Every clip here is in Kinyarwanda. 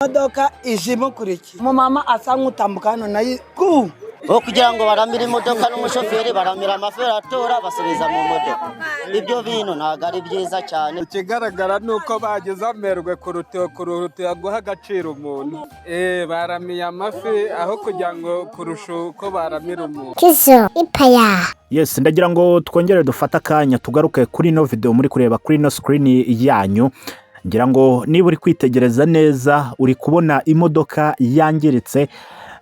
imodoka ijimo kuriki umumama asa nk'utambuka hano nayo ku kugira ngo baramire imodoka n'umushoferi baramira amafera atora basubiza mu modoka. Ibyo bintu ntabwo ari byiza cyane. Ikigaragara nuko bageze amerwe kuruta guha agaciro umuntu. Baramiye amafi aho kugira ngo kurusha uko baramira umuntu. Kizo ipaya. Yes, ndagira ngo twongere dufata akanya tugaruke kuri no video muri kureba kuri no screen yanyu. Ngira ngo niba uri kwitegereza neza uri kubona imodoka yangiritse.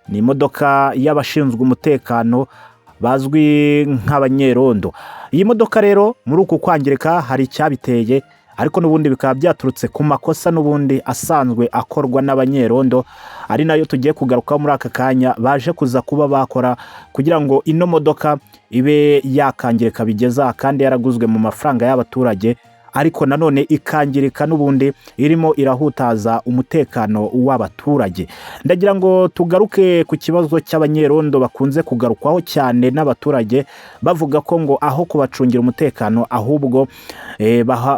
Ni imodoka y'abashinzwe umutekano bazwi nk'abanyerondo. Iyi modoka rero muri uku kwangirika hari icyabiteye, ariko n'ubundi bikaba byaturutse ku makosa n'ubundi asanzwe akorwa n'abanyerondo, ari nayo tugiye kugaruka muri aka kanya baje kuza kuba bakora kugira ngo ino modoka ibe yakangirika bigeza kandi yaraguzwe mu mafaranga y'abaturage, ariko nanone ikangirika n'ubundi irimo irahutaza umutekano w'abaturage. Ndagira ngo tugaruke ku kibazo cy'abanyerondo bakunze kugarukwaho cyane n'abaturage bavuga ko ngo aho kubacungira umutekano ahubwo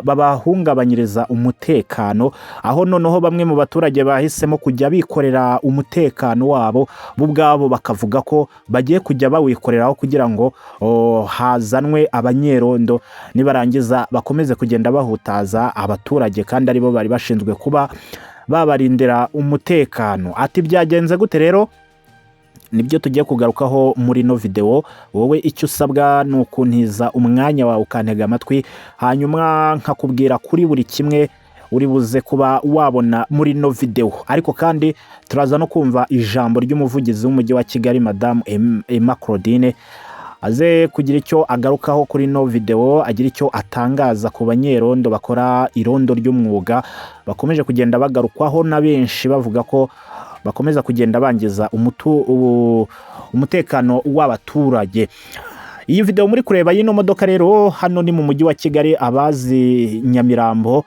babahungabanyiriza umutekano, aho noneho bamwe mu baturage bahisemo kujya bikorera umutekano wabo ubwabo, bakavuga ko bagiye kujya bawikoreraho kugira ngo hazanwe abanyerondo nibarangiza bakomeze kugenda bahutaza abaturage kandi aribo bari bashinzwe kuba babarindira umutekano. Ati byagenze gute rero? Nibyo tugiye kugarukaho muri no video. Wowe icyo usabwa ni ukuntiza umwanya wawe ukantega amatwi, hanyuma nkakubwira kuri buri kimwe uri buze kuba wabona muri no video. Ariko kandi turaza no kumva ijambo ry'umuvugizi w'umujyi wa Kigali Madame Emma Claudine aze kugira icyo agarukaho kuri no video, agira icyo atangaza ku banyerondo bakora irondo ry'umwuga bakomeje kugenda bagarukwaho na benshi bavuga ko bakomeza kugenda bangiza umutekano w'abaturage. Iyi video muri kureba y'ino modoka rero hano ni mu mujyi wa Kigali, abazi Nyamirambo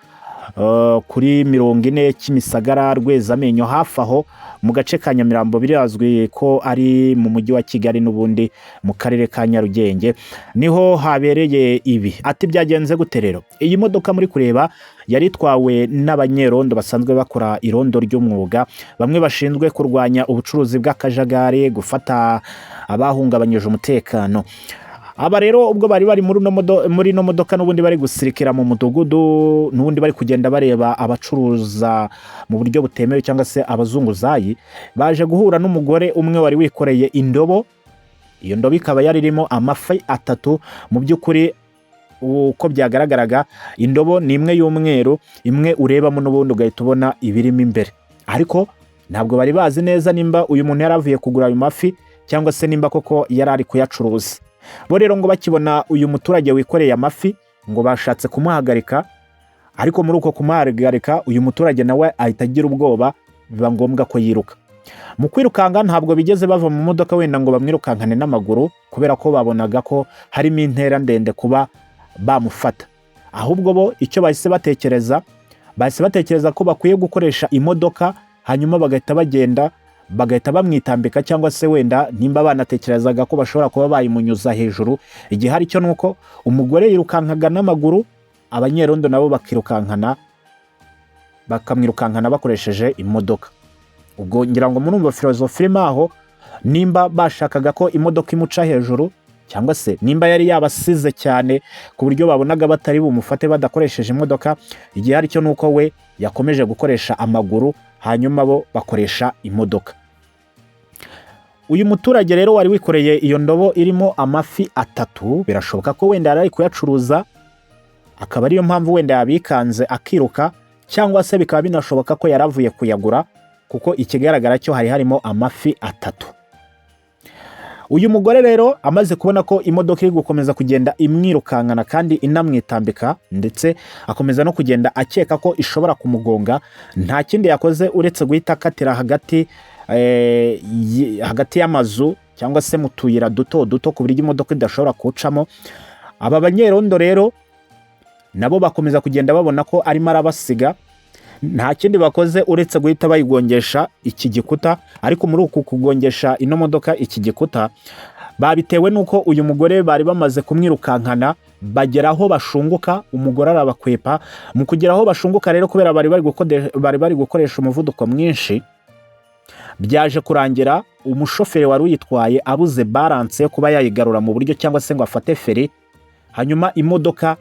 kuri 40 Kimisagara Rwezamenyo, hafi aho mu gace ka Nyamirambo birazwi ko ari mu mujyi wa Kigali n'ubundi mu karere ka Nyarugenge niho habereye ibi. Ati byagenze gute rero? Iyi modoka muri kureba yari twawe n'abanyerondo basanzwe bakora irondo ry'umwuga, bamwe bashinzwe kurwanya ubucuruzi bw'akajagari, gufata abahungabanyije umutekano. Aba rero ubwo bari muri no modoka n'ubundi bari gusirikira mu mudugudu, n'ubundi bari kugenda bareba abacuruza mu buryo butemewe cyangwa se abazunguzayi, baje guhura n'umugore umwe wari wikoreye indobo. Iyo ndobo ikaba yari irimo amafi 3. Mu by'ukuri uko byagaragaraga indobo ni imwe y'umweru, imwe urebamo n'ubundi ugahita ubona ibirimo imbere, ariko ntabwo bari bazi neza nimba uyu muntu yaravuye kugura ayo mafi cyangwa se nimba koko yarari kuyacuruza. Bo rero ngo bakibona uyu muturage wikoreye amafi ngo bashatse kumuhagarika, ariko muri uko kumuhagarika uyu muturage nawe ahita agira ubwoba, biba ngombwa ko yiruka. Mu kwirukanga ntabwo bigeze bava mu modoka wenda ngo bamwirukankane n'amaguru, kubera ko babonaga ko harimo intera ndende kuba bamufata. Ahubwo bo icyo bahise batekereza ko bakwiye gukoresha imodoka, hanyuma bagahita bagenda bagahita bamwitambika, cyangwa se wenda nimba banatekerezaga ko bashobora kuba bayimunyuza hejuru. Igihe hari cyo nuko umugore yirukankaga n'amaguru, abanyerondo nabo bakamwirukankana bakoresheje imodoka. Ubwo ngira ngo murumva filozofi maho, nimba bashakaga ko imodoka imuca hejuru, cyangwa se nimba yari yabasize cyane ku buryo babonaga batari bumufate badakoresheje imodoka, igihe hari cyo nuko we yakomeje gukoresha amaguru, hanyuma bo bakoresha imodoka. Uyu muturage rero wari wikoreye iyo ndobo irimo amafi 3, birashoboka ko wenda yari kuyacuruza, akaba ariyo mpamvu wenda yabikanze akiruka, cyangwa se bikaba binashoboka ko yaravuye kuyagura, kuko ikigaragara cyo hari harimo amafi 3. Uyu mugore rero amaze kubona ko imodoka iri gukomeza kugenda imwirukankana kandi inamwitambika, ndetse akomeza no kugenda akeka ko ishobora kumugonga, nta kindi yakoze uretse guhita akatira hagati y'amazu cyangwa se mu tuyira duto ku buryo imodoka idashobora kucamo. Aba banyerondo rero nabo bakomeza kugenda babona ko arimo arabasiga, nta kindi bakoze uretse guhita bayigongesha iki gikuta. Ariko muri uku kugongesha ino modoka iki gikuta babitewe nuko uyu mugore bari bamaze kumwirukankana bagera aho bashunguka, umugore arabakwepa. Mu kugera aho bashunguka rero, kubera bari bari gukoresha umuvuduko mwinshi, byaje kurangira umushoferi wari uyitwaye abuze balance yo kuba yayigarura mu buryo cyangwa se ngo afate feri. Hanyuma imodoka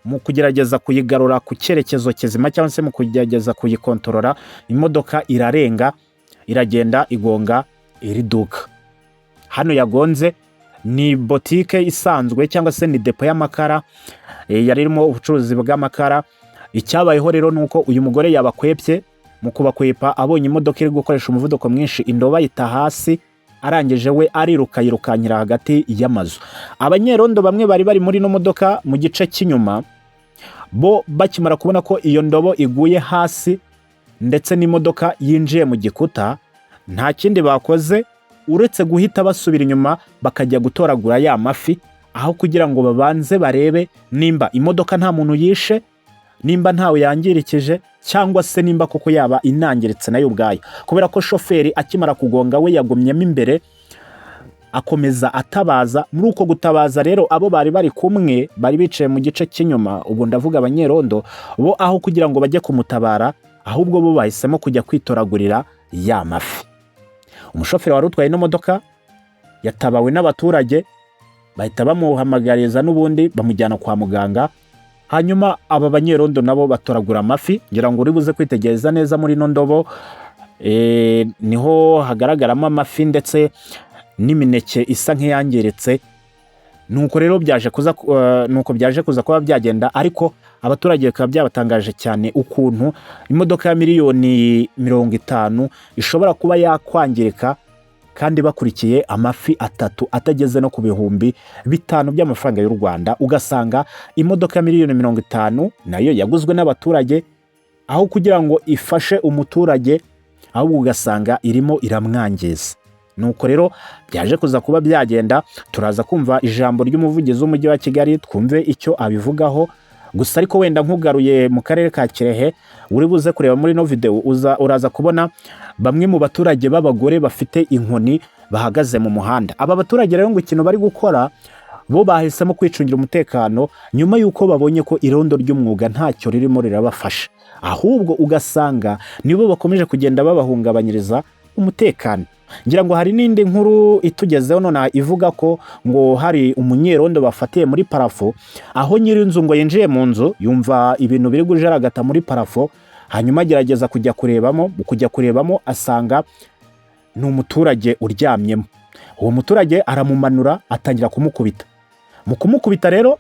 mu kugerageza kuyigarura ku cyerekezo kizima cyangwa se mu kugerageza kuyikontorora, imodoka irarenga, iragenda igonga iri duka. Hano yagonze ni botike isanzwe cyangwa se ni depo y'amakara, yari irimo ubucuruzi bw'amakara. Icyabayeho rero nuko uyu mugore yabakwepye, mu kubakwepa abonye imodoka iri gukoresha umuvuduko mwinshi, indobo ayita hasi, arangije we ariruka yirukanyira hagati y'amazu. Abanyerondo bamwe bari bari muri no modoka mu gice cy'inyuma, bo bakimara kubona ko iyo ndobo iguye hasi ndetse n'imodoka yinjiye mu gikuta, nta kindi bakoze uretse guhita basubira inyuma bakajya gutoragura ya mafi, aho kugira ngo babanze barebe nimba imodoka nta muntu yishe, nimba ntawe yangirikije, cyangwa se nimba koko yaba inangiritse nayo ubwayo. Kubera ko shoferi akimara kugonga we yagumyemo imbere, akomeza atabaza. Muri uko gutabaza rero, abo bari bari kumwe bari bicaye mu gice cy'inyuma, ubu ndavuga abanyerondo, bo aho kugira ngo bajye kumutabara, ahubwo bo bahisemo kujya kwitoragurira ya mafi. Umushoferi wari utwaye ino modoka yatabawe n'abaturage, bahita bamuhamagariza n'ubundi bamujyana kwa muganga. Hanyuma aba banyerondo nabo batoragura amafi. Ngira ngo uri buze kwitegereza neza muri ino ndobo, niho hagaragaramo amafi ndetse n'imineke isa nk'iyangiritse. Nuko rero byaje kuza kuba byagenda, ariko abaturage bikaba byabatangaje cyane ukuntu imodoka ya miliyoni 50 ishobora kuba yakwangirika, kandi bakurikiye amafi 3 atageze no ku bihumbi 5 by'amafaranga y'u Rwanda. Ugasanga imodoka ya miliyoni 50 nayo yaguzwe n'abaturage, aho kugira ngo ifashe umuturage, ahubwo ugasanga irimo iramwangiza. Nuko rero byaje kuza kuba byagenda. Turaza kumva ijambo ry'umuvugizi w'umujyi wa Kigali, twumve icyo abivugaho. Gusa ariko wenda nkugaruye mu karere ka Kirehe, uri buze kureba muri no video, uraza kubona bamwe mu baturage b'abagore bafite inkoni bahagaze mu muhanda. Aba baturage rero ngo ikintu bari gukora, bo bahisemo kwicungira umutekano nyuma y'uko babonye ko irondo ry'umwuga ntacyo ririmo rirabafasha, ahubwo ugasanga nibo bakomeje kugenda babahungabanyiriza umutekano. Ngira ngo hari n'indi nkuru itugezeho none ivuga ko ngo hari umunyerondo bafatiye muri parafo, aho nyir'inzu ngo yinjiye mu nzu yumva ibintu biri gujaragata muri parafo, hanyuma agerageza kujya kurebamo asanga ni umuturage uryamyemo. Uwo muturage aramumanura atangira kumukubita. Mu kumukubita rero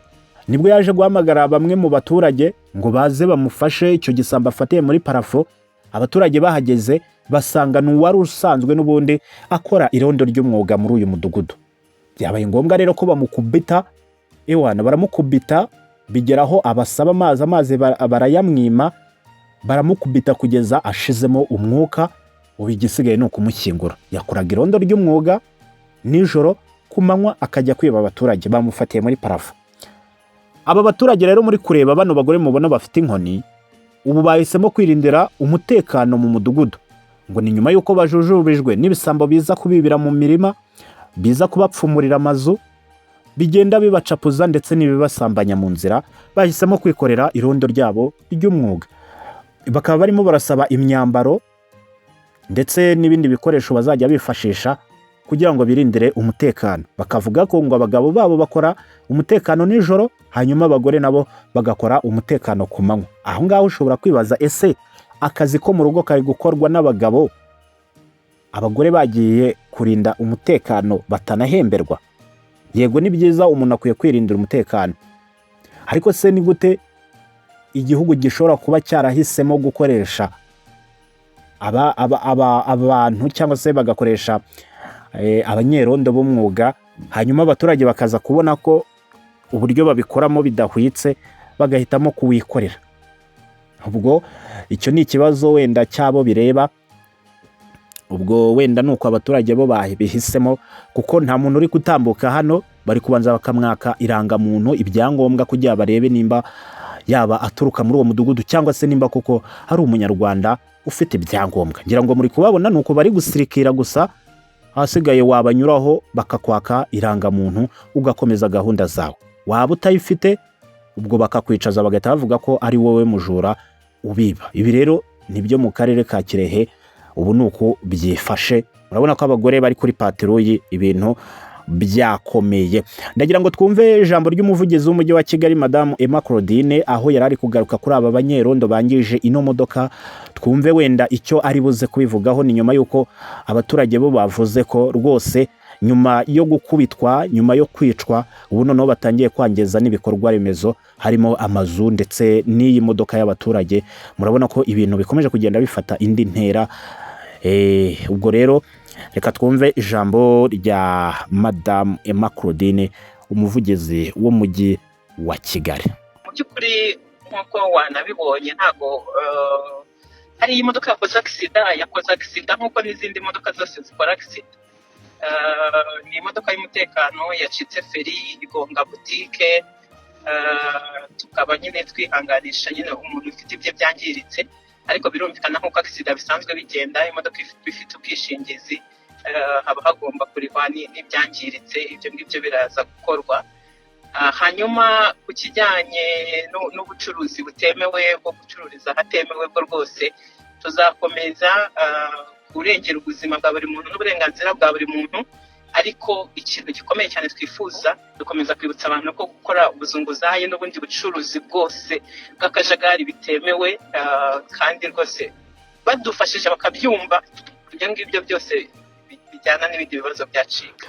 nibwo yaje guhamagara bamwe mu baturage ngo baze bamufashe icyo gisambo afatiye muri parafo. Abaturage bahageze basanga n'uwari usanzwe n'ubundi akora irondo ry'umwuga muri uyu mudugudu. Byabaye ngombwa rero ko bamukubita, baramukubita bigeraho abasaba amazi barayamwima, baramukubita kugeza ashizemo umwuka. Ubu igisigaye ni ukumushyingura. Yakoraga irondo ry'umwuga nijoro, ku manywa akajya kwiba abaturage bamufatiye muri parafo. Aba baturage rero muri kureba bano bagore mubona bafite inkoni, ubu bahisemo kwirindira umutekano mu mudugudu, ngo ni nyuma y'uko bajujubijwe n'ibisambo biza kubibira mu mirima, biza kubapfumurira amazu, bigenda bibacapuza ndetse n'ibibasambanya mu nzira. Bahisemo kwikorera irondo ryabo ry'umwuga. Bakaba barimo barasaba imyambaro ndetse n'ibindi bikoresho bazajya bifashisha kugira ngo birindire umutekano. Bakavuga ko ngo abagabo babo bakora umutekano nijoro, hanyuma abagore nabo bagakora umutekano ku manywa. Aho ngaho ushobora kwibaza, ese akazi ko mu rugo kari gukorwa n'abagabo, abagore bagiye kurinda umutekano batanahemberwa? Yego ni byiza, umuntu akwiye kwirindira umutekano, ariko se ni gute igihugu gishobora kuba cyarahisemo gukoresha abantu cyangwa se bagakoresha abanyerondo b'umwuga, hanyuma abaturage bakaza kubona ko uburyo babikoramo bidahwitse, bagahitamo kuwikorera? Ubwo icyo ni ikibazo wenda cyabo bireba. Ubwo wenda nuko abaturage bo babihisemo, kuko nta muntu uri gutambuka hano, bari kubanza bakamwaka irangamuntu, ibyangombwa kugira barebe nimba yaba aturuka muri uwo mudugudu cyangwa se nimba kuko hari umunyarwanda ufite ibyangombwa. Ngira ngo muri kubabona nuko bari gusirikira gusa, hasigaye wabanyuraho bakakwaka irangamuntu ugakomeza gahunda zawe. waba utayifite ubwo bakakwicaza bagahita bavuga ko ari wowe mujura ubiba. Ibi rero nibyo mu karere ka Kirehe ubu nuko byifashe. Urabona ko abagore bari kuri patrouille, ibintu byakomeye. Ndagira ngo twumve ijambo ry'umuvugizi w'umujyi wa Kigali Madame Emma Claudine aho yarari kugaruka kuri aba banyerondo bangije ino modoka. Twumve wenda icyo ari buze kubivugaho. Ni nyuma yuko abaturage bo bavuze ko rwose nyuma yo gukubitwa, nyuma yo kwicwa, ubu noneho batangiye kwangiza n'ibikorwa remezo harimo amazu ndetse n'iyi modoka y'abaturage. Murabona ko ibintu bikomeje kugenda bifata indi ntera. Ubwo rero reka twumve ijambo rya Madame Emma Claudine, umuvugizi w'umujyi wa Kigali. Mu by'ukuri nk'uko wanabibonye ntago hari imodoka yakoze accident nk'uko n'izindi modoka zose zikora accident. Ni imodoka y'umutekano yacitse feri igonga butike, tukaba nyine twihanganisha nyine umuntu ufite ibye byangiritse, ariko birumvikana nk'uko accident bisanzwe bigenda, imodoka ifite ubwishingizi haba hagomba kurihwa n'ibyangiritse, ibyo ngibyo biraza gukorwa. Hanyuma ku kijyanye n'ubucuruzi butemewe bwo gucururiza ahatemewe bwo rwose tuzakomeza kurengera ubuzima bwa buri muntu n'uburenganzira bwa buri muntu, ariko ikintu gikomeye cyane twifuza dukomeza kwibutsa abantu ko gukora ubuzunguzayi n'ubundi bucuruzi bwose bw'akajagari bitemewe, kandi rwose badufashije bakabyumva ibyo ngibyo byose bijyana n'ibindi bibazo byacika.